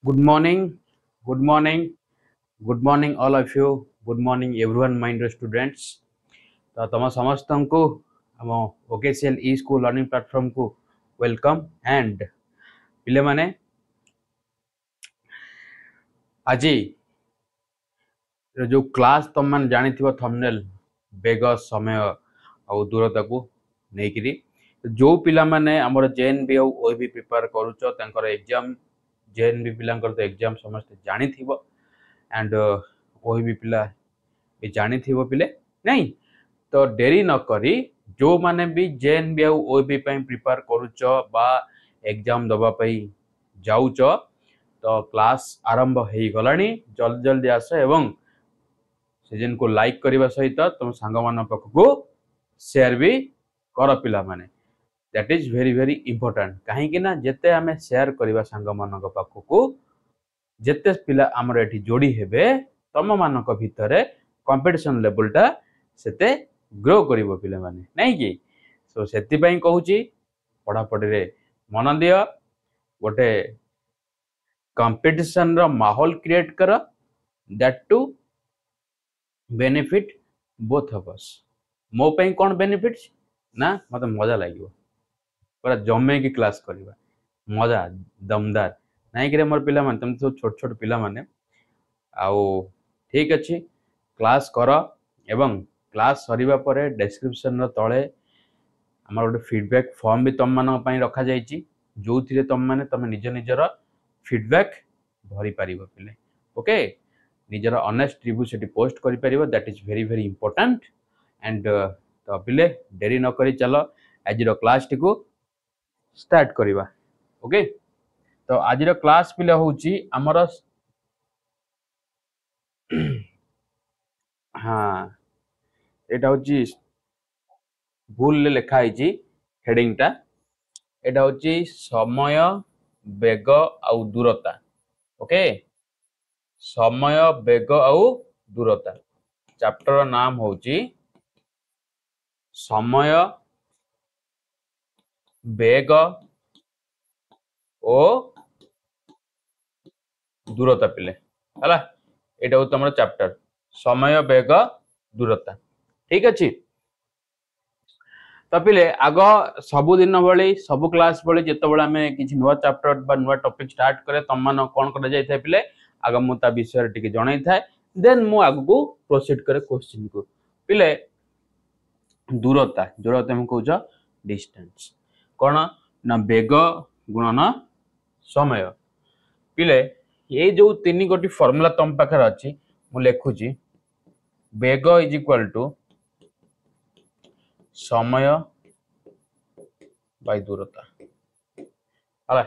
Good morning, good morning, good morning all of you. Good morning everyone, my dear students. तो तुम समस्त को आम ओकेसीएल ई स्कूल लर्निंग प्लेटफॉर्म को वेलकम एंड पिले माने आज जो क्लास तुम मैंने जानी थंबनेल बेग समय और दूरता को लेकिन जो पिला माने हमर जेएनबी और ओएबी प्रिपेयर करूचो तंकर एग्जाम जेएनबी पिलांकर तो एग्जाम समस्त जानी थिबो एंड ओएबी पिला भी जानी थिबो पिले नहीं तो डेरी न करी जो माने भी जेएनबी और ओएबी पई प्रिपेयर करूचो बा एग्जाम दबा पई जाउचो तो क्लास आरंभ हो गलानी जल्दी जल्दी आस एवं सीजन को लाइक करने सहित तुम सांग मान पाखक शेयर भी कर पिला माने that is very very important कहीं ना जिते आम शेयर करवा सांग मान पाखक जिते पिला आमर एठी जोड़ी हेबे तम मान भितर कंपटीशन लेवलटा सेते ग्रो करिवो पिला माने नहीं कि सो सेति पई कहूची पढ़ापढ़ी रे मन दियो गोटे कंपटीशन रो माहौल क्रिएट कर that to benefit both of us मो पई कोन बेनिफिट्स ना मत मजा लागिवो पूरा जमे की क्लास करवा मजा दमदार नहीं कि मोर पिला माने तुम सब छोट छोट पिला माने आउ ठीक अच्छे क्लास कर एवं क्लास सरीबा परे डिस्क्रिप्शन रो तळे हमर गोटे फीडबैक फॉर्म भी तुम मान पई रखा जायछि जो थिरे तुम माने तुम निज निजर फीडबैक भरी पारिबो पिले ओके निजर ऑनेस्ट रिव्यू सेठी पोस्ट करि पारिबो that is very very important and तो पिले देरी न करी चलो आज रो क्लास टी को स्टार्ट करिबा ओके तो आज रो क्लास पिले होउची हमर हाँ एटा होची भूल ले लिखा है हेडिंग टा एटा होची समय बेग आउ दूरता ओके समय बेग आउ दूरता चैप्टर नाम होची समय बेग ओ दूरता पिले हला एटा हो तमरो चैप्टर समय बेग दूरता ठीक अछि तो पिले आग सबुदिन भली सब क्लास भली जिते बड़े आम किसी नुआ चैप्टर बा नुआ टॉपिक स्टार्ट करे तुम मान कौन कर जाए पिले आग मुझे विषय टी जन था देन मु आग को प्रोसीड करे क्वेश्चन को पिले दूरता जोड़ा तुम कौच डिस्टेंस कौन ना बेग गुणन समय पिले ये जो तीन गोटी फॉर्मूला तुम पाखे अच्छी मु लिखुची बेग इज इक्वल टू समय बाय दूरता हला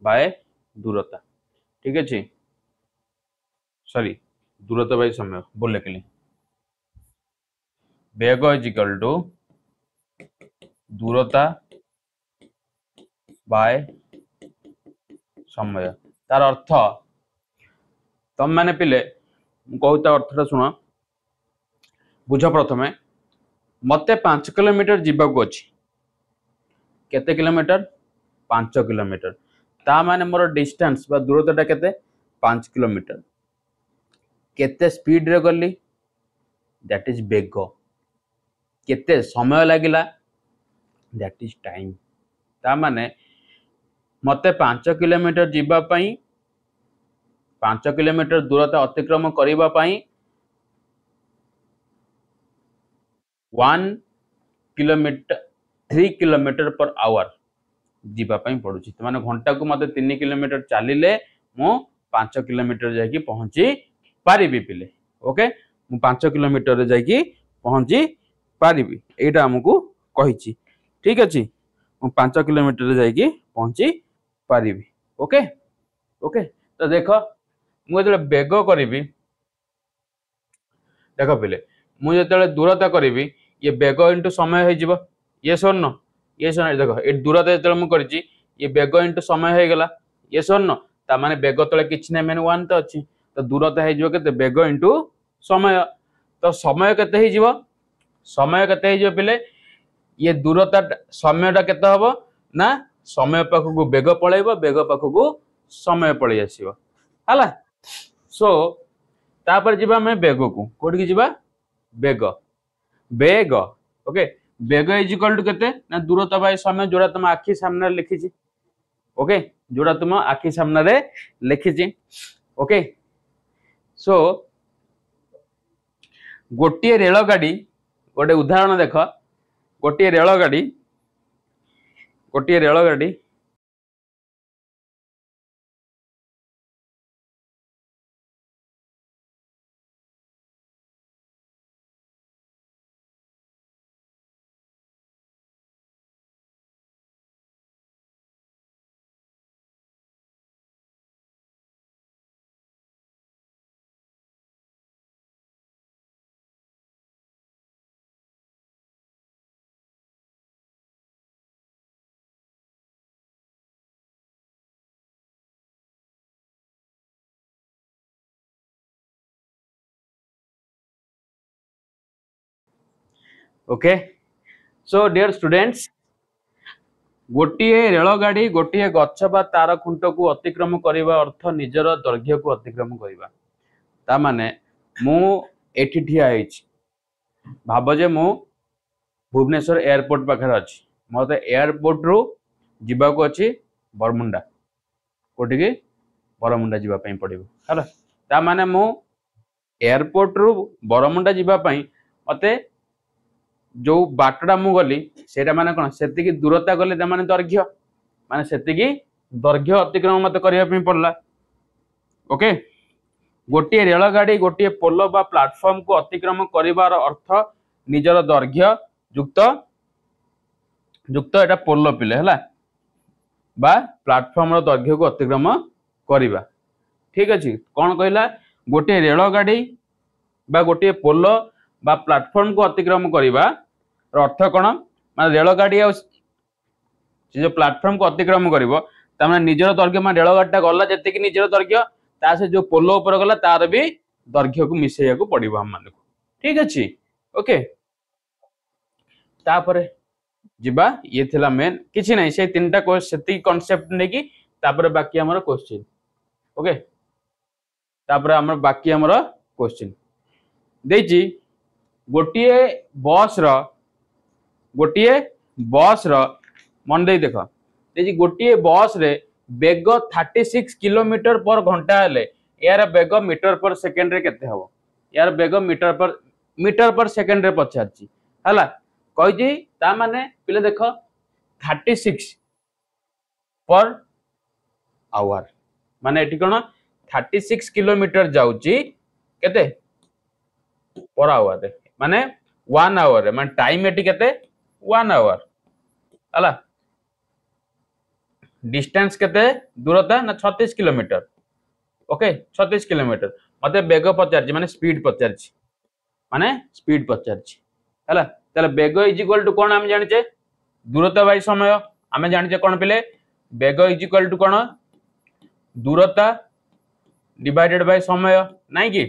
बाय दूरता ठीक अच्छे सॉरी दूरता बाय समय बोल लिखली बेग इज इक्वल टू दूरता बाय समय तार अर्थ तुम मैंने पिले कहता अर्थटा शुण बुझ प्रथमे मते 5 किलोमीटर जीवाक अच्छी केते किलोमीटर 5 किलोमीटर ता माने मोर डिस्टेंस बा दूरता केते 5 किलोमीटर केते स्पीड रे गली दैट इज बेग केते समय लागिला दैट इज टाइम ता माने मते 5 किलोमीटर जीवा पई 5 किलोमीटर दूरता अतिक्रम करिबा पई 1 किलोमीटर 3 किलोमीटर पर आवर जीवाई पड़ुची तो माने घंटा को मत 3 किलोमीटर चलिले मु 5 किलोमीटर जाकि पहुंची पारिबी पिले ओके मु 5 किलोमीटर जाकि पहुंची पारिबी एटा हमकु कहिची ठीक अछि मु 5 किलोमीटर जाकि पहुंची पारिबी ओके ओके तो देखो मु जले बेग करिबी देखो पिले मु जते दूरता करिबी ये बेग इंटू समय हो जिवो ये सोन ये सोन देखो ए दूरता जते मु करची ये बेग इंटू समय हो गेला ये सोन ता माने बेग तले किछ नै माने 1 तो अछि तो दूरता हो जिवो केते बेग इंटू समय तो समय केते हो जिवो समय केते हो जिवो पिले ये दूरता समयटा केते हबो ना समय पाखकु बेग पळैबो बेग पाखकु समय पळै आसीबो हला सो तापर जिबा हमें वेग को कोठी जिबा वेग वेग ओके वेग इज इक्वल टू केते ना दूरता बाय समय जोड़ा तुम आखि सामने लिखी छी ओके जोड़ा तुम आखि सामने रे लिखी छी ओके सो गोटे रेल गाड़ी गोटे उदाहरण देख गोटे रेल गाड़ी ओके सो डियर स्टूडेंट्स गोटे रेल गाड़ी गोटे गछ बा तार खुंट को अतिक्रम करने अर्थ निजर दैर्घ्य को अतिक्रम करवा ता माने मु एठी ठिया भाव जे मु भुवनेश्वर एयरपोर्ट पाखे अच्छी मत एयरपोर्ट रु जीवा को अच्छी बरमुंडा कोटिकी बरमुंडा जीवाई पड़ो है ता माने मु एयरपोर्ट रु बरमुंडा जीवाई मते जो बाटटा मु गली सेटा माने कोन सेतिकी दूरता गले त माने दैर्घ्य माने सेतिकी दैर्घ्य अतिक्रमण मते करिया पे पड़ला ओके गोटे रेल गाड़ी गोटे पोल बा प्लेटफॉर्म को अतिक्रमण करिवार अर्थ निजर दैर्घ्य युक्त युक्त एटा पोल पिले हला बा प्लेटफॉर्म रो दैर्घ्य को अतिक्रमण करिवा ठीक अछि कोन कहला गोटे रेल गाड़ी बा गोटे पोल बा प्लेटफॉर्म को अतिक्रमण करिवा अर्थ कौन मान रेल गाड़ी जो प्लेटफॉर्म को अतिक्रमण कर निजर दैर्घ्य मान रेल गाड़ी गला जी निजर दैर्घ्य ता से जो पोल उपर गला तार भी दैर्घ्य को मिसेया को पड़ो हम मान ठीक अच्छे ओके तापर जिबा ये थिला मेन किछि नै से तीनटा सेति कांसेप्ट नै कि तापर बाकी हमर क्वेश्चन ओके तापर हमर बाकी हमर क्वेश्चन देछि गोटिए बस रो मन दे देख देछि गोटिए बस रे वेग 36 किलोमीटर पर घंटा हेले यार वेग मीटर पर सेकेंड रे केते हबो यार वेग मीटर पर सेकेंड रे पछाची हला कहि जी ता माने पिले देख 36 पर आवर माने एठी कोन 36 किलोमीटर जाउची केते पर आवर रे माने 1 आवर रे माने टाइम एठी केते 1 आवर हला डिस्टेंस केते दूरता ना 36 किलोमीटर ओके 36 किलोमीटर मते वेग पचारची माने स्पीड पचारची हला तले वेग इज इक्वल टू कोन हम जानि छे दूरता बाय समय हमें जानि छे कोन पिले वेग इज इक्वल टू कोन दूरता डिवाइडेड बाय समय नाही कि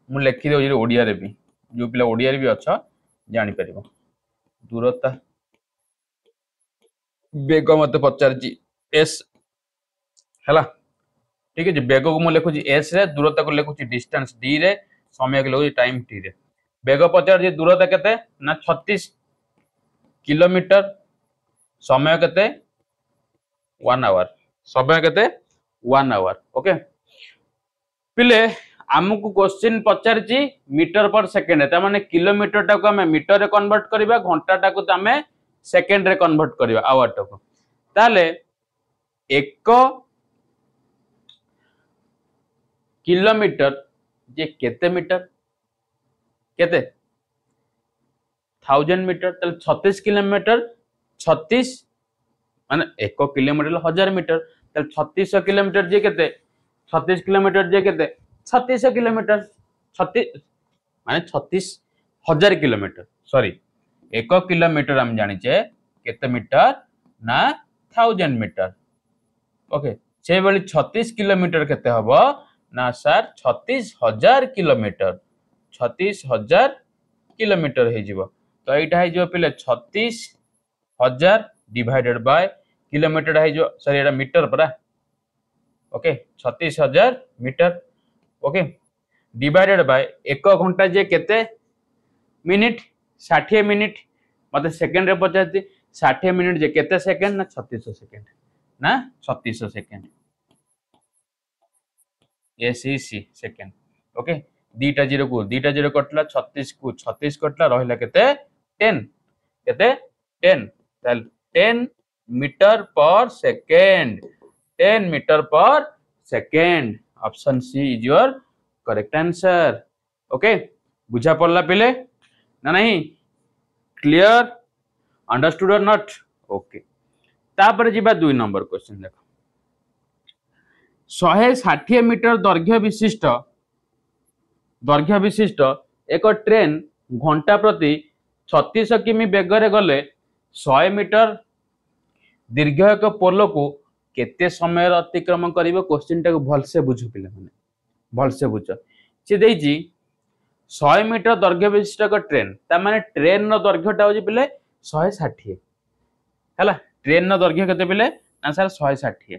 मु लिखि दउ जे ओडिया रे भी जो पिला ओडिया रे भी अच्छा जानि परिबो दूरता वेग मते पचारची एस हला ठीक है वेग को मु लिखुची एस रे दूरता को लिखुची डिस्टेंस डी रे समय को लिखुची टाइम टी रे वेग पचारची दूरता केते ना 36 किलोमीटर समय केते 1 आवर समय केते 1 आवर ओके पिले आमको क्वेश्चन पचारची मीटर पर सेकेंड ता माने किलोमीटर टा को हमें मीटर रे कन्वर्ट करबा घंटा टा को हमें सेकेंड रे कन्वर्ट करबा आवर टा को ताले 1 किलोमीटर जे केते मीटर केते 1000 मीटर ताले 36 किलोमीटर 36 माने 1 किलोमीटर 1000 मीटर ताले 3600 किलोमीटर जे केते 36 किलोमीटर जे केते 3600 किलोमीटर 36 माने 36000 किलोमीटर सॉरी 1 किलोमीटर हम जानि छे केते मीटर ना 1000 मीटर ओके से बेली 36 किलोमीटर केते हबो ना सर 36000 किलोमीटर 36000 किलोमीटर हे जिवो तो एटा हे जो पिले 36000 डिवाइडेड बाय किलोमीटर है सॉरी एटा मीटर परा okay 36,000 metre okay divided by 1 घंटा जे केते मिनिट 60 मिनिट मते सेकंड रे पचाती 60 मिनिट जे केते सेकंड ना 3600 सेकंड ना 3600 सेकंड एसईसी सेकंड ओके दीटा जीरो कटला 36 को 36 कटला रहिला केते 10 केते 10 ताल 10 metre per second 10 metre per second option C is your correct answer okay बुझा पड़ला पिले ना नहीं clear understood or not okay तापर जीवा 2 नंबर क्वेश्चन देखो 160 मीटर दैर्घ्य विशिष्ट एक ट्रेन घंटा प्रति 36 किमी बेगरे गले 100 मीटर दीर्घ एक पोल को केते समय अतिक्रम करिवो क्वेश्चन टाको भलसे बुझो पिले माने भलसे बुझो से देइजी 100 मीटर दैर्घ्य विशिष्ट एक ट्रेन ता माने ट्रेन रो दैर्घ्यटा होजी पिले 160 हैला ट्रेन रो दैर्घ्य केते पिले आंसर 160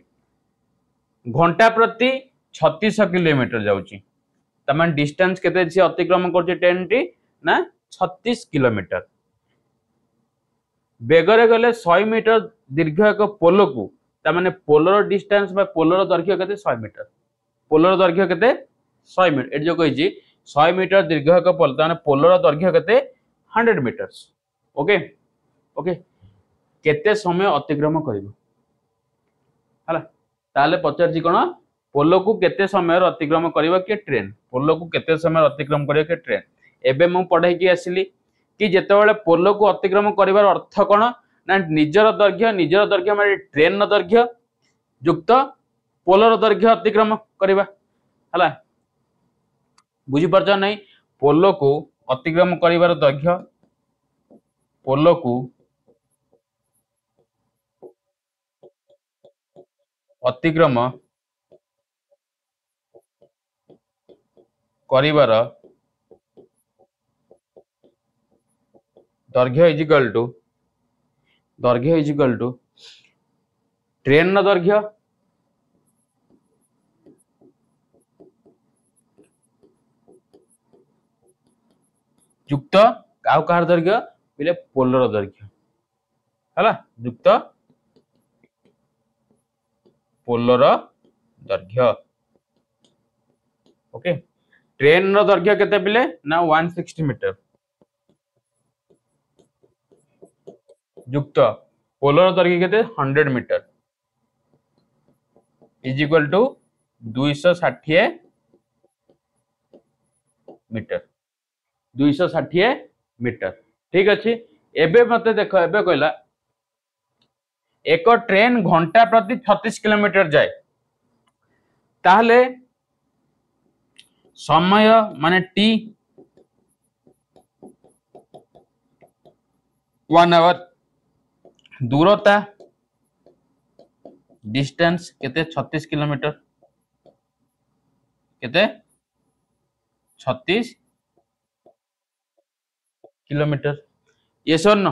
घंटा प्रति 36 किलोमीटर जाउची ता माने डिस्टेंस केते से अतिक्रम करछि ट्रेन टी ना 36 किलोमीटर बेगरे गले 100 मीटर दीर्घ एक पोल को ता माने पोलर डिस्टेंस बा पोलर दैर्घ्य केते 100 मीटर पोलर दैर्घ्य केते 100 मीटर एट जो कहिछि 100 मीटर दीर्घ एक पोल ता माने पोलर दैर्घ्य केते 100 मीटर्स ओके ओके केते समय अतिक्रम करिवो हला ताले पचारछि कोन पोल को केते समय अतिक्रम करिवो के ट्रेन पोल को केते समय अतिक्रम करिवो के ट्रेन एबे मु पढाई की आसिली कि जेतेबेले पोल को अतिक्रम करिवार अर्थ कोन ना निजर दैर्घ्य माने ट्रेन रो दैर्घ्य युक्त पोलर दैर्घ्य अतिक्रम करिवा हला बुझी परछ नहीं पोल को अतिक्रम करिवार दैर्घ्य पोल को अतिक्रम करिवार दैर्घ्य इज इक्वल टू ट्रेन रो दैर्घ्य युक्त काउ कार दैर्घ्य बिले पोलर दैर्घ्य हला युक्त पोलर दैर्घ्य ओके ट्रेन रो दैर्घ्य केते बिले ना 160 मीटर युक्त पोलर दैर्घ्य केते 100 metre is equal to 260 metre 260 metre ठीक अच्छे एबे मते देखो एबे कहला एक ट्रेन घंटा प्रति 36 किलोमीटर जाए ताहले समय माने टी 1 आवर दूरता डिस्टेंस केते 36 किलोमीटर केते 36 किलोमीटर यस और नो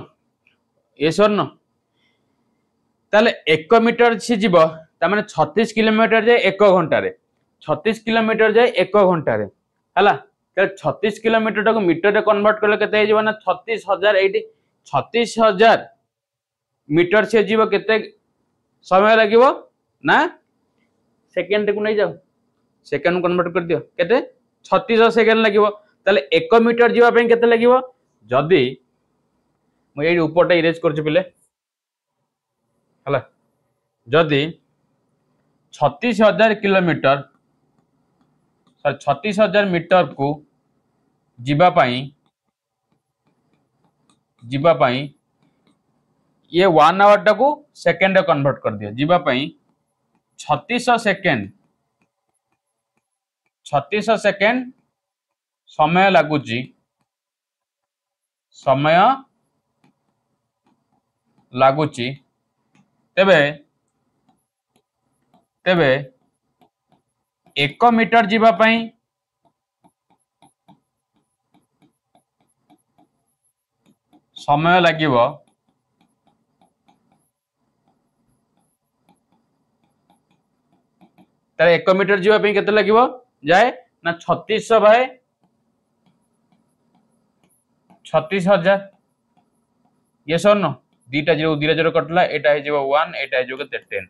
ताले 1 मीटर से जीव ता माने 36 किलोमीटर जाए 1 घंटा रे 36 किलोमीटर जाए 1 घंटा रे हला त 36 किलोमीटर को मीटर रे कन्वर्ट करले केते हे जीव ना 36,000 एटी 36,000 मीटर से जीव केते समय लागिवो ना सेकंड को नहीं जाओ सेकंड कन्वर्ट कर दियो केते 36 सेकंड लागिवो ताले 1 मीटर जीवा पे केते लागिवो जदी म एई ऊपरटा इरेज करछ पिले हला जदी 36,000 किलोमीटर 36,000 मीटर को जीवा पाई ये 1 आवर टा को सेकंड रे कन्वर्ट कर दियो जीवा पाई 3600 सेकंड समय लागुची तेबे 1 मीटर जीवा पाई समय लागिवो ताले 1 मीटर जीवा पे केते लागिवो जाए ना 3600 bye 36000 yes or no दीटा zero कटला एटा हे जीवो 1 एटा हे जीवो 10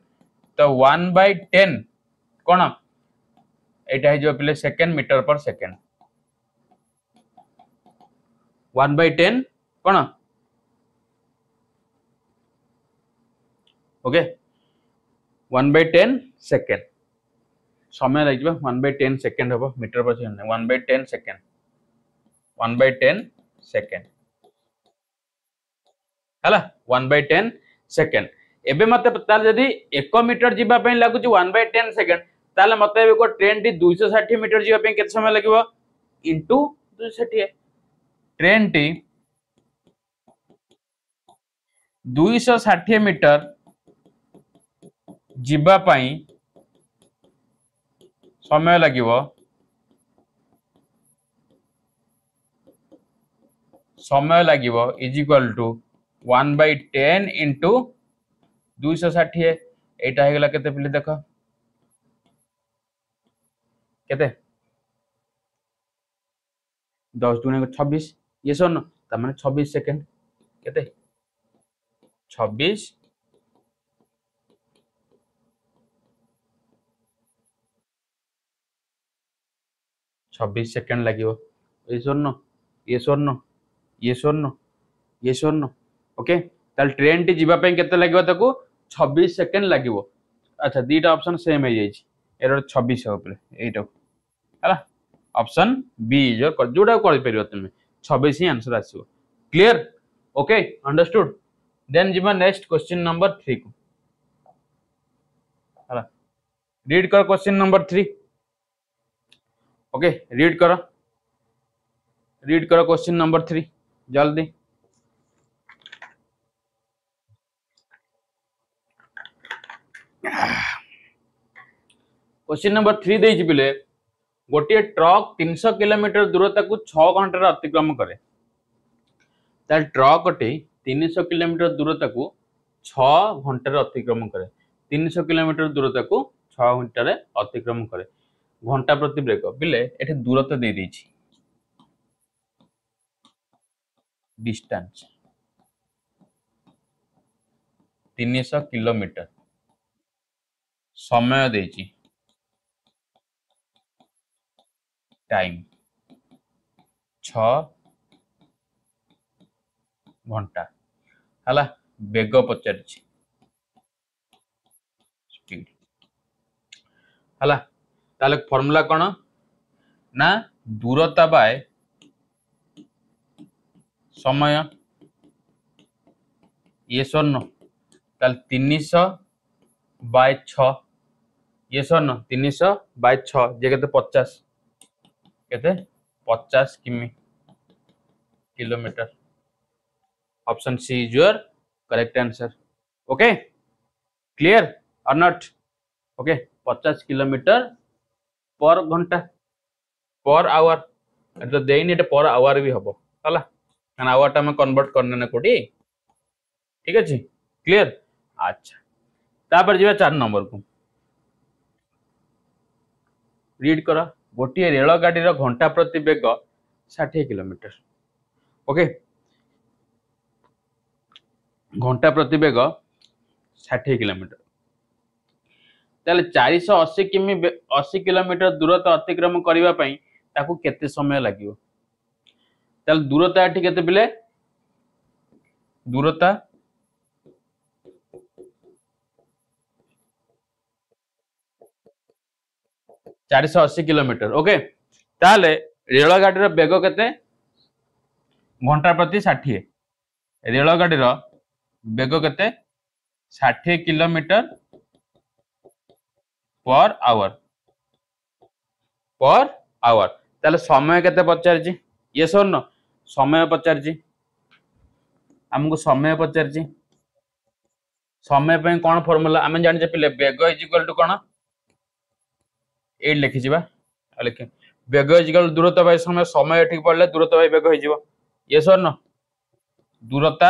तो 1/10 कोन एटा हे जीवो पले सेकंड मीटर पर सेकंड 1/10 कोन ओके 1/10 सेकंड समय लगे 1/10 सेकंड हम metre per second 1/10 second 1/10 second है 1/10 सेकंड एबे मते ताल जदी 1 मीटर जीवा पे लागु 1/10 सेकंड ताले मते एबे को ट्रेन टी 260 मीटर जीवा पे केते समय लागिवो इनटू 260 ट्रेन टी 260 मीटर जीवा पई समय लागिवो इज इक्वल टू 1/10 इंटू 260 एटा हे गला केते पिले देखो केते 10 गुणे 26 ये सुन त माने 26 सेकंड केते 26 सेकंड लागिवो ये सुन ये सुन ये सुन ये सुन ओके ताल ट्रेन टी जीवा पे केते लागिवो ताको 26 सेकंड लागिवो अच्छा दीटा ऑप्शन सेम है जाई एरो 26 हो पे एटा हला ऑप्शन बी इज योर जोडा कर परियो तुम 26 ही आंसर आसीबो क्लियर ओके अंडरस्टूड देन जीवा नेक्स्ट क्वेश्चन नंबर 3 को हला रीड कर क्वेश्चन नंबर 3 ओके रीड करो क्वेश्चन नंबर 3 जल्दी क्वेश्चन नंबर 3 देछि पिले गोटे ट्रक 300 किलोमीटर दूरता को 6 घंटा अतिक्रम करे ताल ट्रक टी 300 किलोमीटर दूरता को 6 घंटा अतिक्रम करे 300 किलोमीटर दूरता को 6 घंटा अतिक्रम करे घंटा प्रति ब्रेक पिले एठे दूरता दे देछि डिस्टेंस 300 किलोमीटर समय देछि टाइम 6 घंटा हला बेग पचारछि स्पीड हला ताले फार्मूला कोन ना दूरता बाय समय ये सुन ताल 300 बाय 6 ये सुन 300 बाय 6 जे केते 50 केते 50 kilometre option C is your correct answer okay clear or not okay 50 kilometre per घंटा पर आवर तो देनी एटा पर आवर भी हबो हला कान आवर टा में कन्वर्ट करने ना कोडी ठीक अछि क्लियर अच्छा तापर जीवा 4 नंबर को रीड करा गोटे रेल गाड़ी रो घंटा प्रति बेग 60 किलोमीटर ओके घंटा प्रति बेग 60 किलोमीटर ताले 480 किलोमीटर दूरता अतिक्रम करिवा पई ताकू केते समय लागिवो ताले दूरता एठी केते बिले दूरता 480 किलोमीटर ओके ताले रेल गाड़ी रो बेग केते घंटा प्रति 60 रेल गाड़ी रो बेग केते 60 किलोमीटर पर आवर ताले समय केते पचारजी ये सुन समय पचारजी हमको समय पचारजी समय पे कोन फार्मूला आमे जानि जे पिले बेग इज इक्वल टू कोन ए लिखि जिबा लिखे बेग इज इक्वल दूरता बाय समय समय ठीक पड़ले दूरता बाय बेग हो जिवो ये सुन दूरता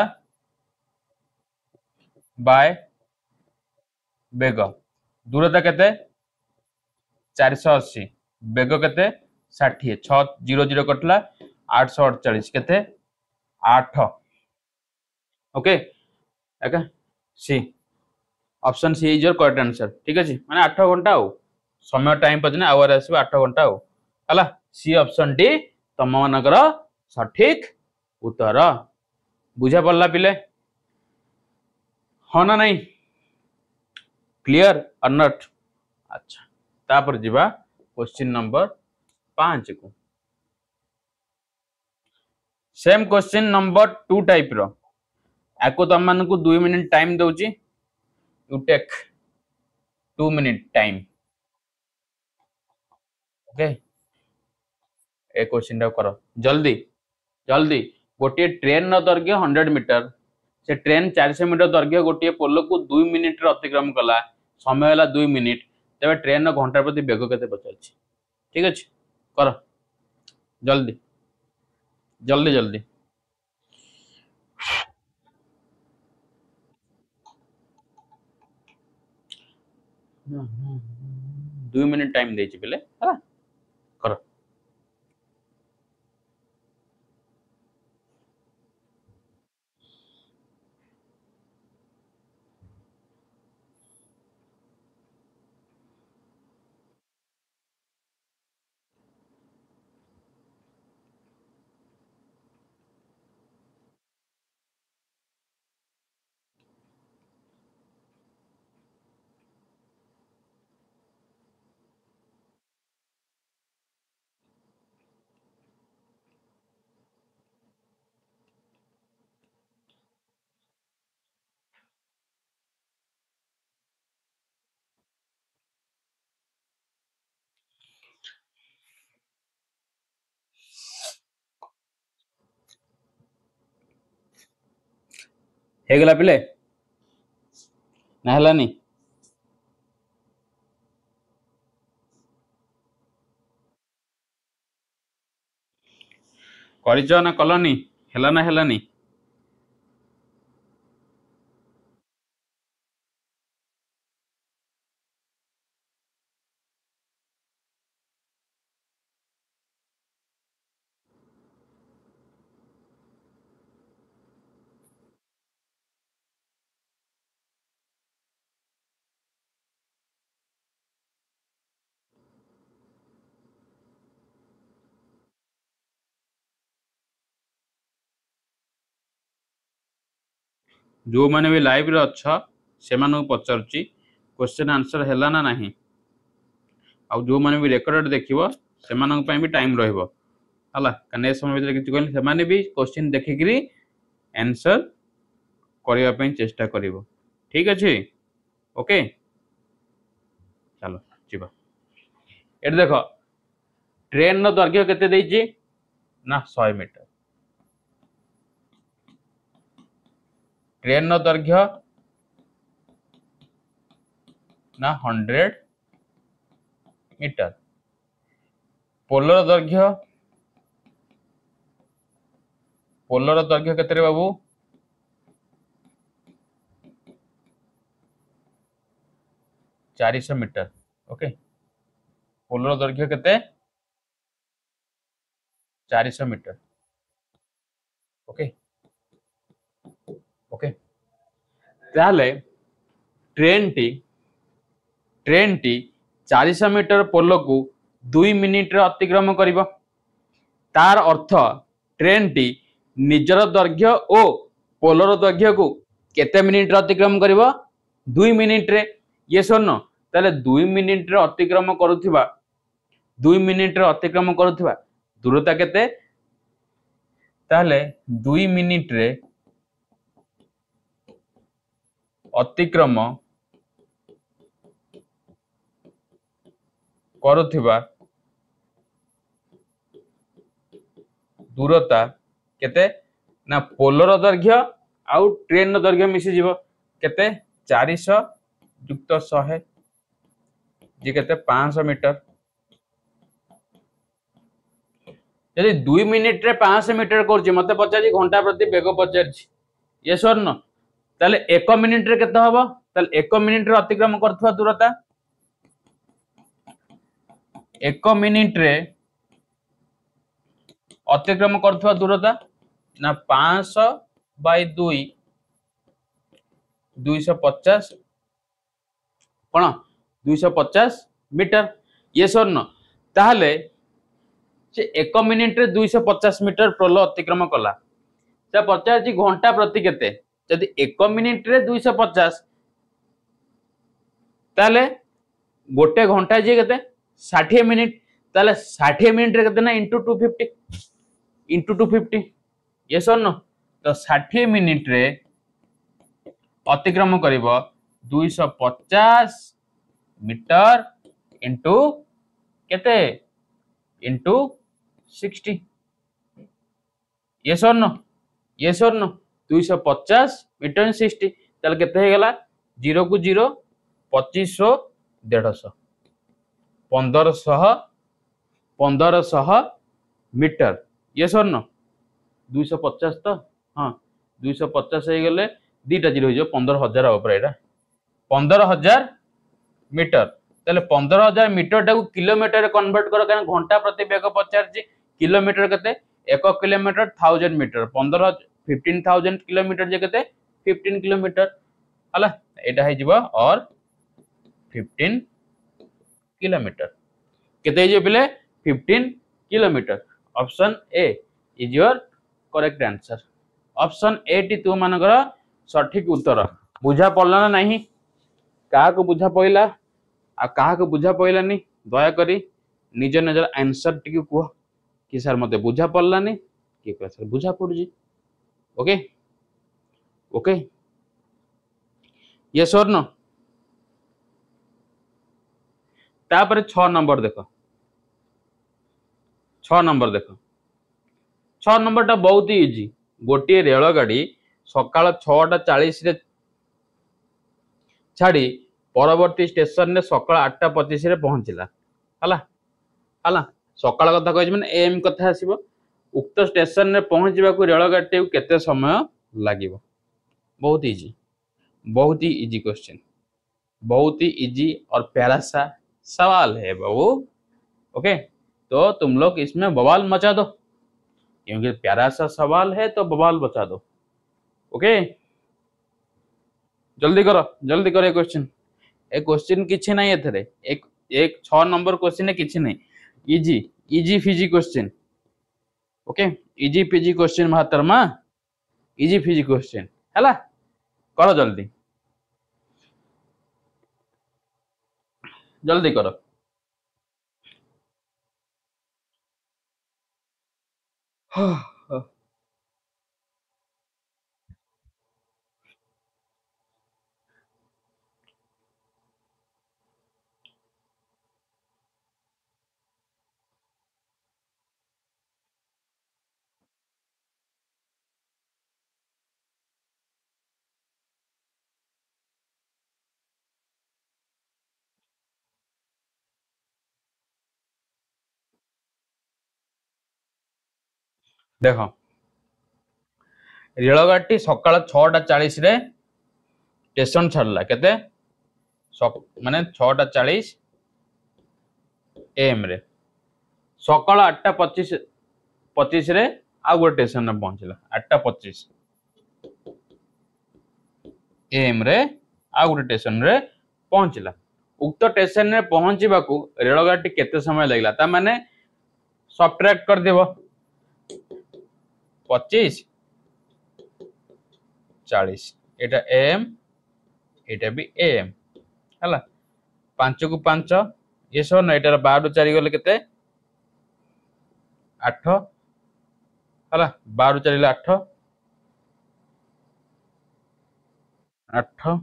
बाय बेग दूरता केते 480 बेग केते 60 6 0 0 कटला 848 केते 8 ओके एका C option C is your correct answer ठीक अछि माने 8 घंटा हो समय टाइम पजने आवर आसीबो 8 घंटा हो हला सी ऑप्शन डी तम मानकर सठिक उत्तर बुझा पड़ला पिले हाँ ना नहीं क्लियर और नॉट अच्छा तापर जीवा क्वेश्चन नंबर 5 को सेम क्वेश्चन नंबर 2 टाइप रो आको तम मान को 2 मिनिट टाइम दउची you take 2 minute time okay ए क्वेश्चन टा करो जल्दी जल्दी गोटे ट्रेन रो दैर्घ्य 100 मीटर से ट्रेन 400 मीटर दैर्घ्य गोटे पोल को 2 मिनिट रे अतिक्रम कला समय होला 2 मिनिट तबे ट्रेन रो घंटा प्रति वेग केते पचाछि ठीक अछि करो जल्दी जल्दी जल्दी 2 मिनिट टाइम देछि पहले हला करो हे गेला पिले ना हलानी କରିଛ ନା କଲନି ହେଲା ନା ହେଲାନି जो माने भी लाइव रे अच्छा से मानु पचारची क्वेश्चन आंसर हैला ना नहीं आ जो माने भी रिकॉर्डेड देखिबो से मानक पई भी टाइम रहइबो हला कने समय भीतर किछ कहले से माने भी क्वेश्चन देखिकरी आंसर करिया पई चेष्टा करिवो ठीक अछि ओके चलो जीवा एट देखो ट्रेन नो दैर्घ्य केते देइची ना 100 मीटर ट्रेन नो दैर्घ्य ना 100 मीटर पोलर दैर्घ्य केते रे बाबू 400 मीटर ओके पोलर दैर्घ्य केते 400 मीटर ओके ओके ताले ट्रेन टी 400 मीटर पोल को 2 मिनिट रे अतिक्रम करिवो तार अर्थ ट्रेन टी निजर दैर्घ्य ओ पोलर दैर्घ्य को केते मिनिट रे अतिक्रम करिवो 2 मिनिट रे ये सुन ताले 2 मिनिट रे अतिक्रम करूथिबा 2 मिनिट रे अतिक्रम करूथिबा दूरता केते ताले 2 मिनिट रे अतिक्रम करूथिबा दूरता केते ना पोलर दैर्घ्य आउ ट्रेन दैर्घ्य मिसी जीवो केते 400 युक्त 100 जे केते 500 मीटर यदि 2 मिनिट रे 500 मीटर करछि मते पचाछि घंटा प्रति वेग पचाछि यस और नो ताले 1 मिनिट रे केते हबो ताले 1 मिनिट रे अतिक्रम करथवा दूरता एक मिनिट रे अतिक्रम करथवा दूरता ना 500 बाय 2 250 कौन 250 मीटर ये सर न ताहले से 1 मिनिट रे 250 मीटर प्रल अतिक्रम कला से पचार घंटा प्रति केते जदि 1 मिनिट रे 250 ताले गोटे घंटा जे केते 60 मिनिट ताले 60 मिनिट रे केते ना इंटू 250 ये सर न तो 60 मिनिट रे अतिक्रम करिवो 250 मीटर इंटू केते इंटू 60 ये सर न 250 मीटर 60 ताले केते हे गला 0 को 0 2500 150 1500 मीटर ये सर न 250 तो हाँ 250 हो गले दीटा जीरो हो 15,000 ऊपर एटा 15,000 मीटर ताले 15,000 मीटर टाକୁ किलोमीटर कन्वर्ट कर कारण घंटा प्रति वेग पचार किलोमीटर केते 1 किलोमीटर 1000 मीटर 15,000 किलोमीटर जे केते 15 किलोमीटर हला एटा हे जिवो और 15 किलोमीटर केते जे पिले 15 kilometre option A is your correct answer option A T तू मानकर सठिक उत्तर बुझा पड़ला ना नहीं का को बुझा पइला आ का को बुझा पइलानी दया करी निज निजर आंसर टी कुह कि सर मते बुझा पड़लानी कि कह सर बुझा पड़ुजी ओके ओके ये सर न तापर 6 नंबर देखो 6 नंबर देखो 6 नंबर टा बहुत ही इजी गोटे रेल गाड़ी सकाळ 6:40 रे छाड़ी परवर्ती स्टेशन रे सकाळ 8:25 रे पहुंचला हला हला सकाळ कथा कहै माने एम कथा आसीबो उक्त स्टेशन रे पहुंचबा को रेल गाड़ी केते समय लागिबो बहुत ही इजी क्वेश्चन बहुत ही इजी और प्यारा सा सवाल है बाबू ओके तो तुम लोग इसमें बवाल मचा दो क्योंकि प्यारा सा सवाल है तो बवाल बचा दो ओके जल्दी करो ये क्वेश्चन किछि नहीं एथरे एक 6 नंबर क्वेश्चन है किछि नहीं इजी फिजी क्वेश्चन ओके इजी फिजी क्वेश्चन महातरमा इजी फिजी क्वेश्चन हैला करो जल्दी करो देखो रेलगाड़ी सकाळ 6:40 रे स्टेशन छाड़ला केते माने 6:40 एम रे सकाळ 8:25 रे आ गो स्टेशन रे पहुंचला 8:25 एम रे आ गो स्टेशन रे पहुंचला उक्त स्टेशन रे पहुंचबा को रेलगाड़ी केते समय लागला ता माने सब्ट्रैक्ट कर देबो 25 40 एटा एम एटा भी एम हला 5 को 5 ये सब ना एटार 12 4 गले केते 8 हला 12 4 गले 8 8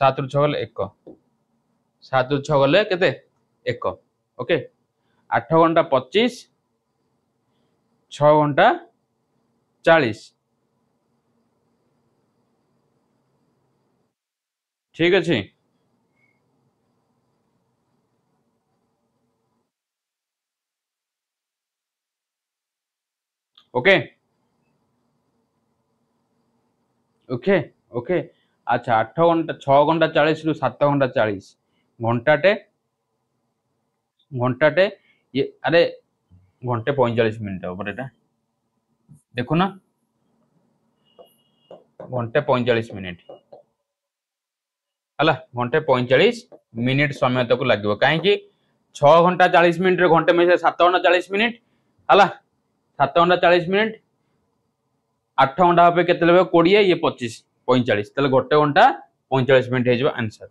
7 रु 6 गले 1 7 रु 6 गले केते 1 ओके 8 घंटा 25 6 घंटा 40 ठीक अच्छे ओके ओके ओके अच्छा 8 घंटा 6 घंटा 40 रु 7 घंटा 40 घंटाटे घंटाटे ये अरे घंटे 45 मिनिट पर एटा देखो ना घंटे 45 मिनिट हला घंटे 45 मिनिट समय तक लगे कहीं 6 घंटा 40 मिनिट रे घंटे में 7 घंटा 40 मिनिट हला 7 घंटा 40 मिनिट 8 घंटा पे केते लेबे 20 ये 25 45 तले गोटे घंटा 45 मिनिट हे आंसर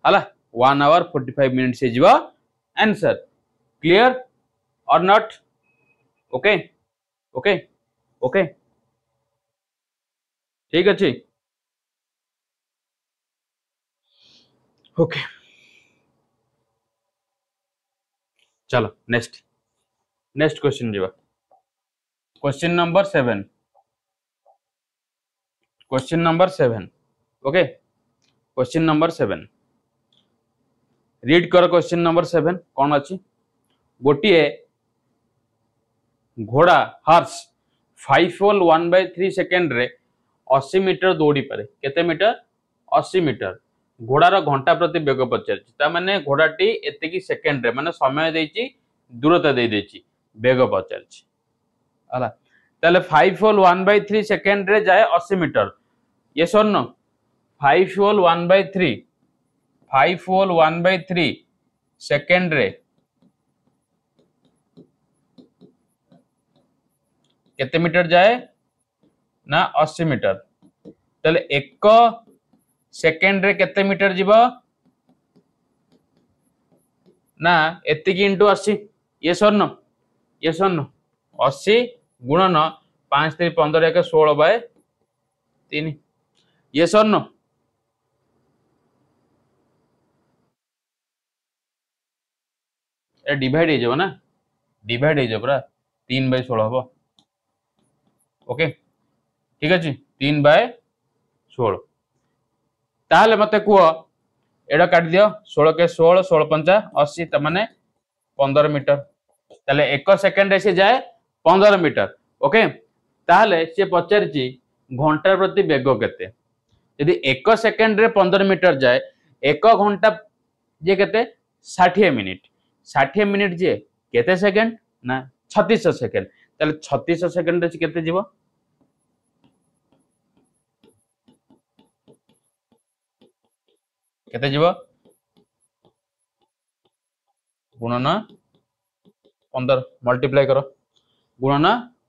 हला 1 आवर 45 मिनिट्स हे answer clear or not okay okay okay ठीक अच्छे ओके चलो नेक्स्ट नेक्स्ट क्वेश्चन जीवा question number 7 question number 7 okay question number 7 read कर क्वेश्चन नंबर 7 कौन अच्छी गोटे घोड़ा हर्स 5 होल 1/3 सेकेंड रे 80 मीटर दौड़ी पारे केते मीटर 80 मीटर घोड़ार घंटा प्रति बेग पचार माने घोड़ाटी एतिकी सेकेंड रे माने समय देछि दूरता दे देछि बेग पचार ताले 5 होल 1/3 सेकेंड रे जाए 80 मीटर ये sir no 5 whole 1/3 5 whole 1/3 second रे केते मीटर जाए ना 80 मीटर ताले 1 सेकेंड रे केते मीटर जीवा ना एतिकी इंटू 80 ये सर नो 80 गुणन 5 3 15 1 16/3 ये सर नो डिवाइड हो ना डिवाइड हो पूरा 3/16 हम ओके ठीक अच्छे 3/16 ताहले मते कुह एडा काट दियो 16 के 16 16 पंचा 80 तमाने 15 मीटर ताले 1 सेकेंड रे से जाए 15 मीटर ओके ताहले से पचारची घंटा प्रति बेग केते यदि 1 सेकेंड रे 15 मीटर जाए 1 घंटा जे केते 60 मिनिट 60 मिनिट जे केते सेकेंड ना 36 सेकेंड ताले 36 सेकेंड रे केते जीवो केते जीवो गुणन 15 मल्टीप्लाई करो गुणन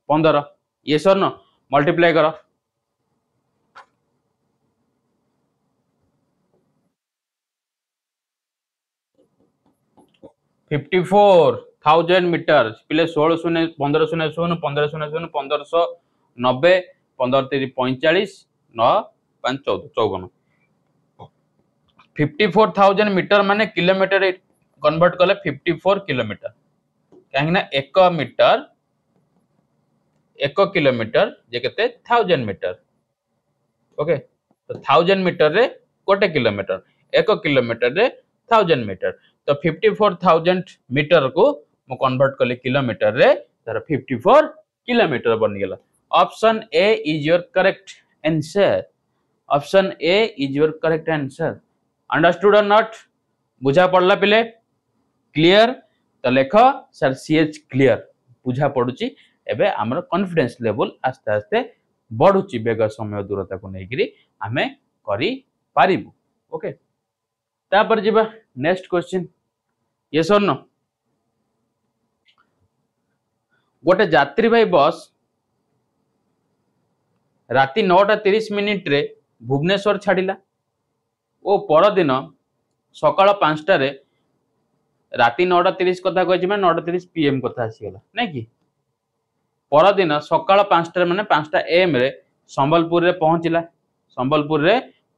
15 ये सर नो मल्टीप्लाई करो $54,000 मीटर पिले 16 शून्य 15 शून्य शून्य 15 शून्य शून्य 1590 15 3 45 9 5 14 54 54,000 मीटर माने किलोमीटर कन्वर्ट कले 54 किलोमीटर कहीं ना 1 मीटर 1 किलोमीटर जे केते 1000 मीटर ओके तो 1000 मीटर रे गोटे किलोमीटर 1 किलोमीटर रे 1000 मीटर तो 54,000 मीटर को मु कन्वर्ट कले किलोमीटर रे तार 54 किलोमीटर बन गेला option A is your correct answer option A is your correct answer understood or not बुझा पड़ला पिले क्लियर तो लेख सर सीएच क्लियर बुझा पड़ुची एबे हमर कॉन्फिडेंस लेवल आस्ते आस्ते बढ़ुची बेग समय दूरता को लेकिरी आमे करी पारिबु ओके तापर जिबा next question yes or no गोटे यात्रीवाही बस राति 9:30 मिनिट रे भुवनेश्वर छाड़िला ओ परदिन सकाळ 5टा रे राति 9:30 कथा कहछि मैं 9:30 पीएम कथा आसीगला नै कि परदिन सकाळ 5टा माने 5टा एम रे संबलपुर रे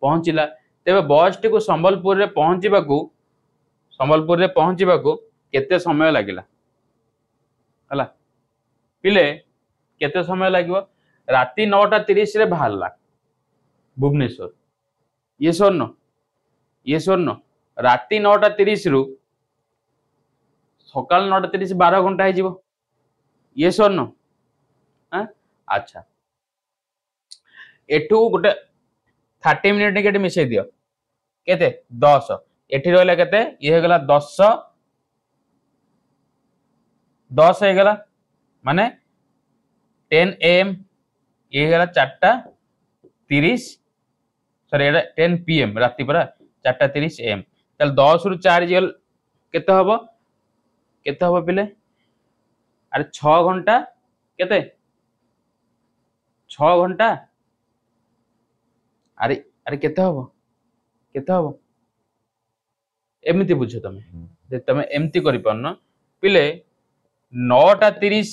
पहुंचिला तेबे बस टी को संबलपुर रे पहुंचीबाकू केते समय लागिला हला पिले केते समय लागिवो राति 9:30 रे बाहरला भुवनेश्वर ये सोनो राति 9:30 रु सकाल 9:30 12 घंटा है जीवो ये सोनो अच्छा एठू गोटे 30 मिनिट टिकेट मिसई दियो केते 10 एठी रहला केते ये हो गला 10 10 हो गला माने 10 am ये गला 4:30 सॉरी एटा 10 pm राति परा 4:30 am तल 10 रु 4 गल केते हबो पिले अरे 6 घंटा केते 6 घंटा अरे अरे केते हबो एमती बुझ तमे एमती करि परन पिले 9:30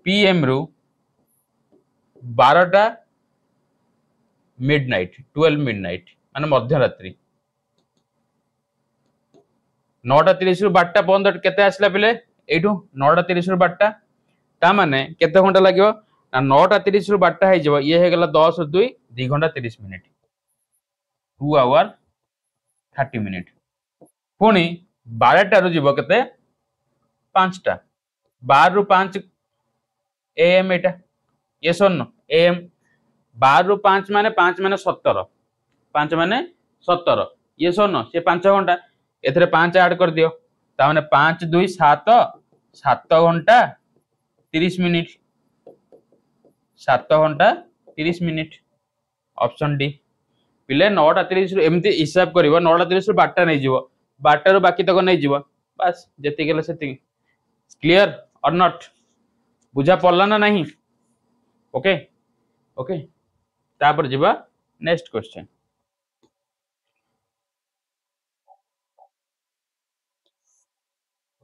pm रु 12टा मिडनाइट 12 मिडनाइट माने मध्यरात्रि 9:30 रु 12टा पर्यंत केते आसला पिले एठू 9:30 रु 12टा ता माने केते घंटा लागियो ना 9:30 रु 12टा हे जबो ये हे गेला 10 रु 2 2 घंटा 30 मिनिट 2 आवर 30 मिनिट पुणी 12टा रु जीवो केते 5टा 12 रु 5 am एटा ये सुन am 12 रु 5 माने 17 5 माने 17 ये सुन से 5 घंटा एथरे 5 ऐड कर दियो ता माने 5 2 7 7 घंटा 30 मिनिट 7 घंटा 30 मिनिट ऑप्शन डी पिले 9:30 रु एमती हिसाब करिवो 9:30 रु 12टा नै जीवो 12टा रु बाकी तक नै जीवो बस जति गेले सेति क्लियर और नॉट बुझा पड़ला ना नहीं ओके ओके तापर जीवा next question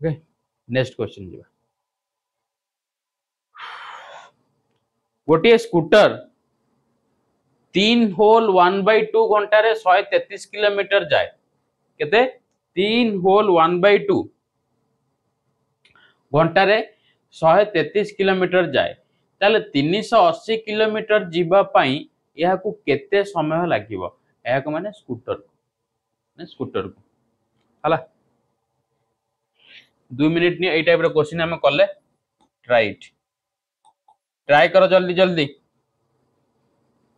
okay next question जीवा गोटे स्कूटर 3 होल 1/2 घंटा रे 133 किलोमीटर जाए केते 3 होल 1/2 घंटा रे 133 किलोमीटर जाए ताले 380 किलोमीटर जीवा पई यहा को केते समय लागिवो यहा को माने स्कूटर को हला 2 मिनिट नि ए टाइप रो क्वेश्चन हम करले ट्राई करो जल्दी जल्दी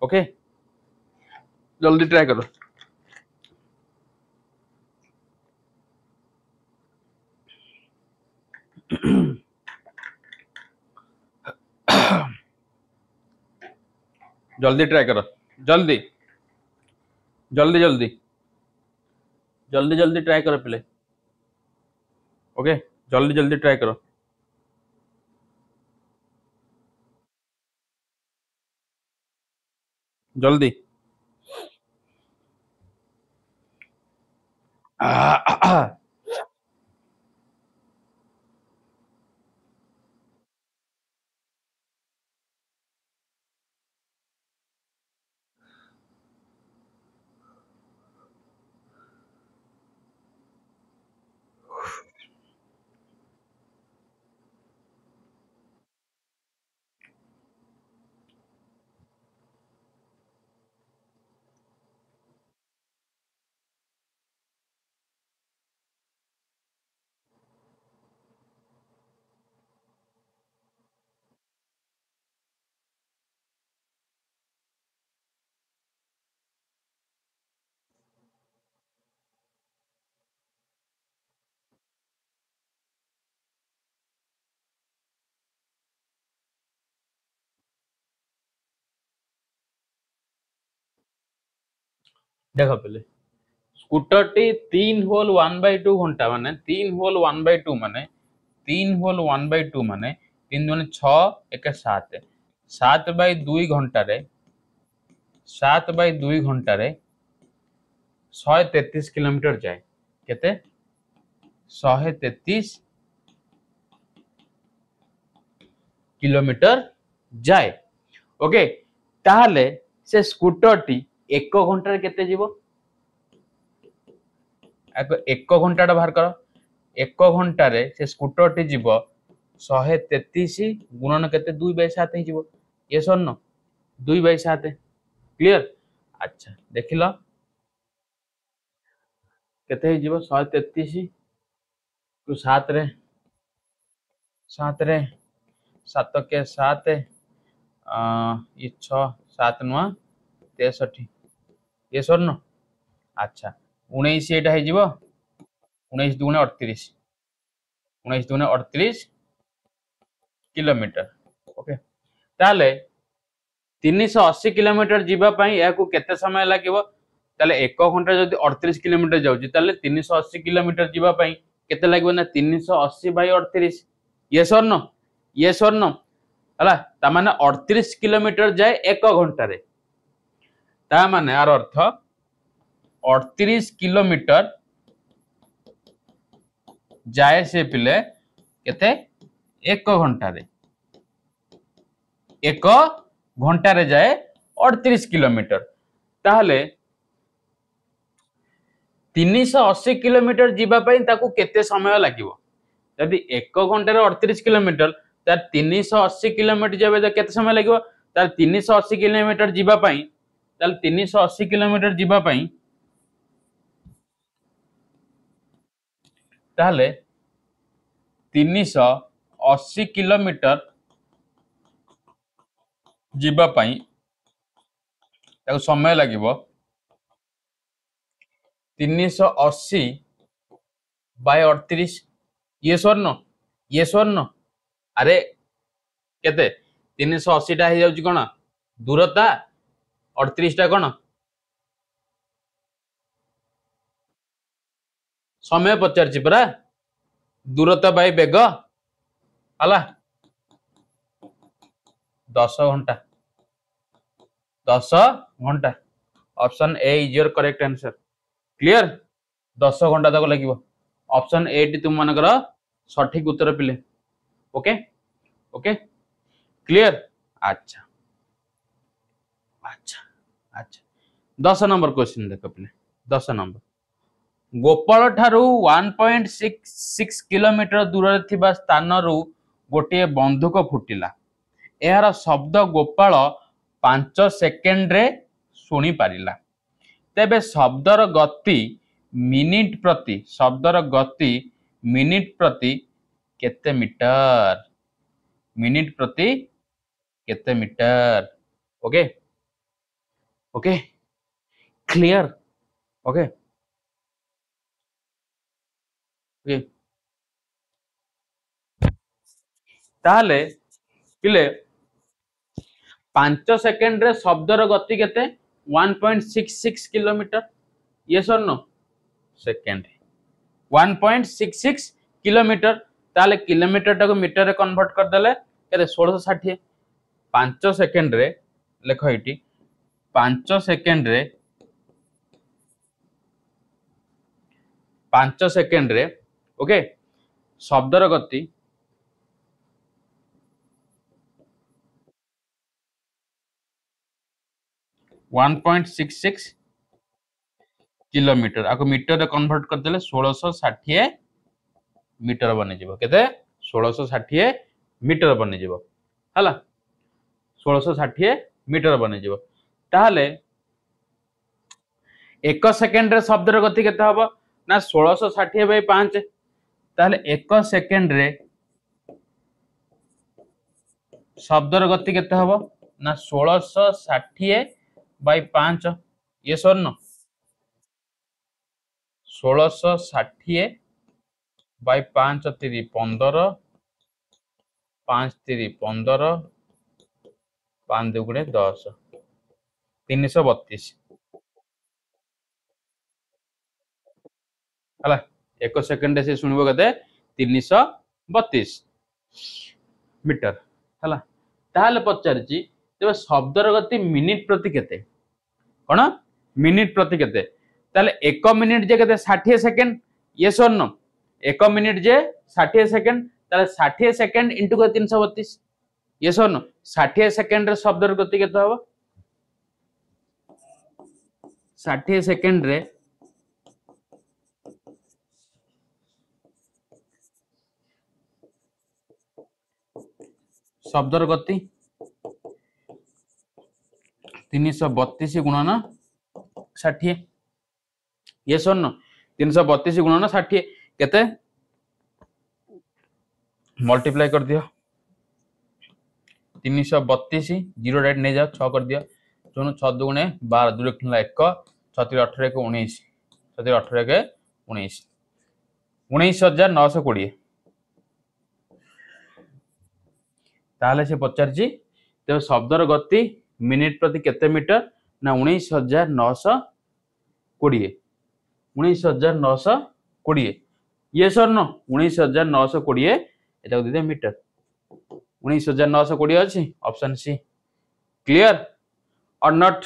ओके जल्दी ट्राई करो जल्दी ट्राई करो जल्दी जल्दी जल्दी जल्दी जल्दी ट्राई करो पिले ओके जल्दी जल्दी ट्राई करो जल्दी देखो पहले स्कूटर टी 3 होल 1/2 घंटा माने 3 होल 1/2 माने 3 होल 1/2 माने 3 दुने 6 1 7 7/2 घंटा रे 7/2 घंटा रे 133 किलोमीटर जाए केते 133 किलोमीटर जाए ओके ताहले से स्कूटर टी 1 घंटा रे केते जीवो एक घंटा बाहर कर 1 घंटा रे से स्कूटर टी जीव 133 गुणन केते 2/7 ही जीव ये सर न 2/7 क्लियर अच्छा देखिल केते ही जीव 133 टू 7 रे 7 के 7 ये 6 7 नुआ 63 ये सर न अच्छा 19 एटा है जीव 19 दुने 38 19 दुने 38 किलोमीटर ओके ताले 380 किलोमीटर जीवा पई या को केते समय लागिवो ताले 1 घंटा जदी 38 किलोमीटर जाउची ताले 380 किलोमीटर जीवा पई केते लागिवो ना 380 bye 38 yes or no yes or no हला ता माने 38 किलोमीटर जाए 1 घंटा रे ता माने आर अर्थ 38 किलोमीटर जाए से पिले केते 1 घंटा रे 1 घंटा रे जाए 38 किलोमीटर ताहले 380 किलोमीटर जीवा पई ताकू केते समय लागिवो यदि 1 घंटा रे 38 किलोमीटर तार 380 किलोमीटर जेबे तो केते समय लागिवो तार 380 किलोमीटर जीवा पई ताल 380 किलोमीटर जीवा पई ताहले 380 किलोमीटर जीवा पई ताकू समय लागिवो 380 बाय 38 ये स्वर्ण अरे केते 380 टा हे जाउची कोन दूरता 38 टा कोन समय पचारची परा दूरता बाय बेग हला 10 घंटा 10 घंटा option A is your correct answer clear 10 घंटा तक लगिवो ऑप्शन ए टी तुम मानकर सठिक उत्तर पिले ओके ओके क्लियर अच्छा अच्छा अच्छा 10 नंबर क्वेश्चन देखो पिले 10 नंबर गोपाल ठारू 1.66 किलोमीटर दूर थिबा स्थान रु गोटे बंदूक फुटिला यार शब्द गोपाल 5 सेकेंड रे सुनी पारिला तेबे शब्दर गति मिनिट प्रति केते metre okay okay clear okay okay ताहले पिले 5 सेकेंड रे शब्दर गति केते 1.66 kilometre yes or no second 1.66 kilometre ताले किलोमीटर टाको मीटर रे कन्वर्ट कर देले केते 1660 5 सेकेंड रे लेखो इटी 5 सेकेंड रे ओके शब्दर गति 1.66 किलोमीटर आको मीटर रे कन्वर्ट कर देले 1660 मीटर बने जिवो केते 1660 मीटर बने जिवो हला 1660 मीटर बने जिवो ताहले 1 सेकेंड रे शब्दर गति केते हबो ना 1660 बाय 5 ताहले 1 सेकेंड रे शब्दर गति केते हबो ना 1660 बाय 5 ये सर 1660 बाय 5 3 15 5 3 15 5 दुगुणे 10 332 हला 1 सेकेंड से सुनिबो कते 332 मीटर हला ताहले पचारची तेबे शब्दर गति मिनिट प्रति केते कोन मिनिट प्रति केते ताले 1 मिनिट जे केते 60 second yes or no 1 minute J 60 second ताले 60 second into 332 yes or no 60 second रे शब्दर गति केते हबो 60 सेकेंड रे शब्दर गति 332 गुणन 60 ये सुन 332 गुणन 60 केते मल्टीप्लाई कर दियो 332 जीरो डायरेक्ट नहीं जाओ 6 कर दियो सुन 6 दुगुणे 12 2 1 6 3 18 के 19 6 3 18 के 19 19920 ताहले से पचारछि तेज शब्दर गति मिनिट प्रति केते मीटर ना 19,920 19,920 ये सर न 19,920 एटा दे मीटर 19,920 अछि option C clear or not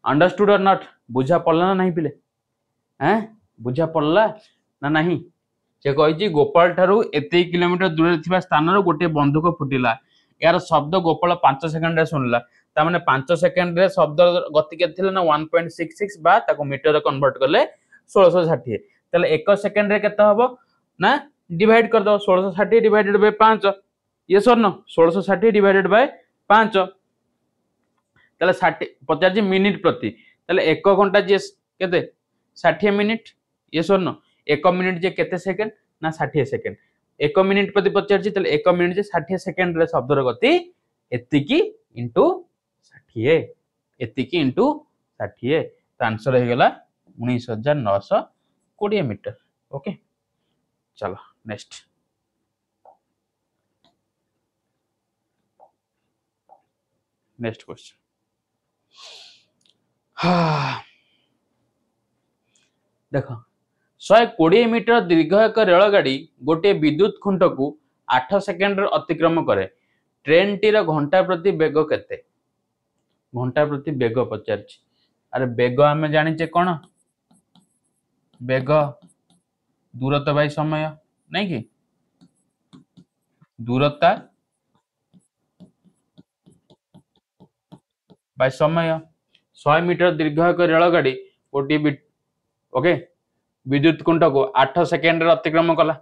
understood or not बुझा पड़ला ना नहीं पिले हैं बुझा पड़ला ना नहीं से कही गोपाल ठारू एत किलोमीटर दूर थिबा स्थान रो गोटे बंदूक फुटिला यार शब्द गोपाल 5 सेकंड रे सुनला ता माने 5 सेकंड रे शब्द गति केते ना 1.66 बा ताको मीटर रे कन्वर्ट करले 1660 तले 1 सेकंड रे केते हबो ना डिवाइड कर दो 1660 डिवाइडेड बाय 5 ये सर न 1660 डिवाइडेड बाय 5 तले 60 50 मिनिट प्रति तले 1 घंटा जे केते 60 मिनिट ये सर न 1 मिनिट जे केते सेकंड ना 60 सेकंड 1 मिनिट प्रति 50 तले 1 मिनिट जे 60 सेकंड रे शब्दर गति एतिकी इंटू 60 एतिकी इंटू 60 तो आंसर हो गला 19,920 मीटर ओके चलो नेक्स्ट क्वेश्चन देख 120 मीटर दीर्घ एक रेलगाड़ी गोटे विद्युत खुंट को 8 सेकेंड अतिक्रम करे ट्रेन टीर घंटा प्रति बेग केते घंटा प्रति बेग पचार अरे बेग आम जाने कौन बेग दूरता बाय समय नहीं कि दूरता बाय समय 100 मीटर दीर्घ एक रेलगाड़ी गोटे ओके विद्युत कुंट को 8 सेकेंड अतिक्रम कला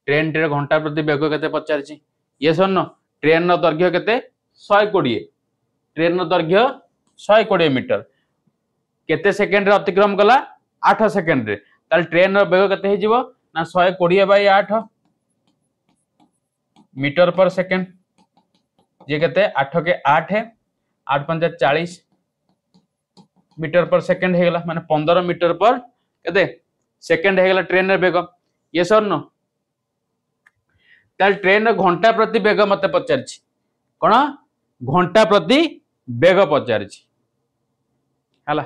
ट्रेन टीर घंटा प्रति बेग केते पचार ये सर न ट्रेन दैर्घ्य केते 120 ट्रेन दैर्घ्य 120 मीटर केते सेकेंड अतिक्रम कला 8 सेकेंड रे ताल ट्रेन बेग केते हे जिवो ना 120 बाय 8 मीटर पर सेकेंड जे केते 8 के 8 8 5 40 मीटर पर सेकेंड हे गला माने 15 मीटर पर केते सेकेंड हे गला ट्रेन रे बेग ये सर न ताल ट्रेन घंटा प्रति बेग मते पचारछि कोन घंटा प्रति बेग पचारछि हला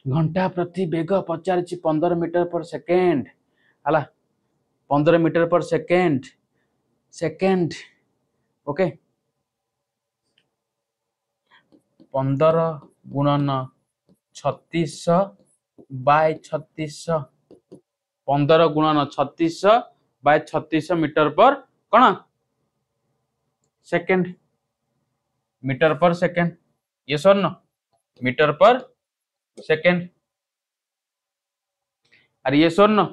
घंटा प्रति बेग पचारछि 15 मीटर पर सेकेंड हला 15 मीटर पर सेकेंड सेकेंड ओके 15 गुणन 3600 बाय 3600 15 गुणन 3600 बाय 3600 मीटर पर कौन सेकेंड मीटर पर सेकेंड ये सर न मीटर पर सेकेंड अरे ये सर न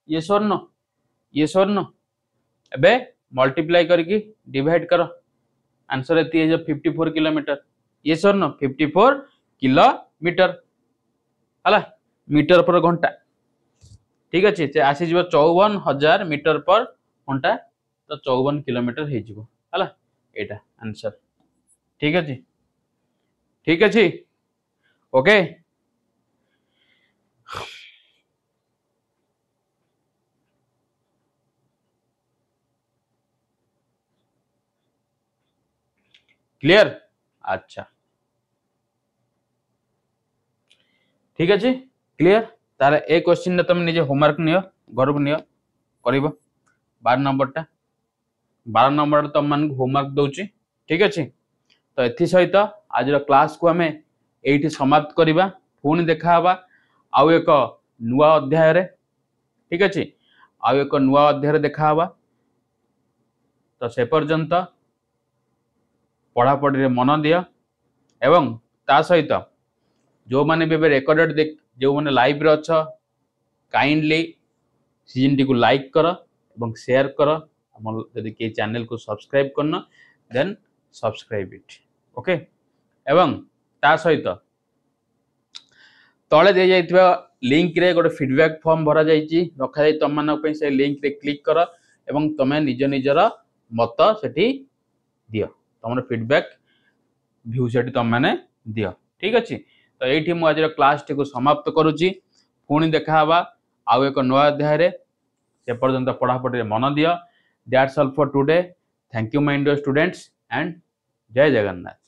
ये सर न ये सर न एबे मल्टीप्लाई करके डिवाइड करो आंसर एती है जो 54 किलोमीटर ये सर न 54 किलोमीटर हला मीटर पर घंटा ठीक अच्छे से आसी जीव 54,000 मीटर पर घंटा तो 54 किलोमीटर हो जीवो हला एटा आंसर ठीक अच्छे ओके क्लियर अच्छा ठीक अच्छे क्लियर तार ए क्वेश्चन तुम निजे होमवर्क नियो घर को नियो करिबो 12 नंबर तुम मान होमवर्क दउची ठीक अच्छे तो एथि सहित आज क्लास को हमें एठी समाप्त करिबा पुणी देखा हवा आउ एक नुआ अध्याय रे ठीक अच्छे आउ एक नुआ अध्याय रे देखा हवा तो से पर्यंत पढ़ापढ़ी रे मन दिया एवं ता सहित जो माने भी रेकॉर्डेड देख जो माने लाइव रे अच्छा काइंडली सीजन टी को लाइक कर एवं शेयर कर हम यदि के चैनल को सब्सक्राइब करना देन सब्सक्राइब इट ओके एवं ता सहित तले दे जाइतबा लिंक रे गोटे फीडबैक फॉर्म भरा जाइची रखा जाई तम मानक पे से लिंक रे क्लिक कर एवं तमे निज निजर मत सेठी दियो तमर फीडबैक व्यू सेठी तम माने दियो ठीक अछि तो एठी मु आज क्लास टी को समाप्त करूची पुणी देखा हवा आउ एक नया अध्याय रे से पर्यंत पढ़ापढ़ी रे मन दियो That's all for today. Thank you, my dear students, and Jai Jagannath.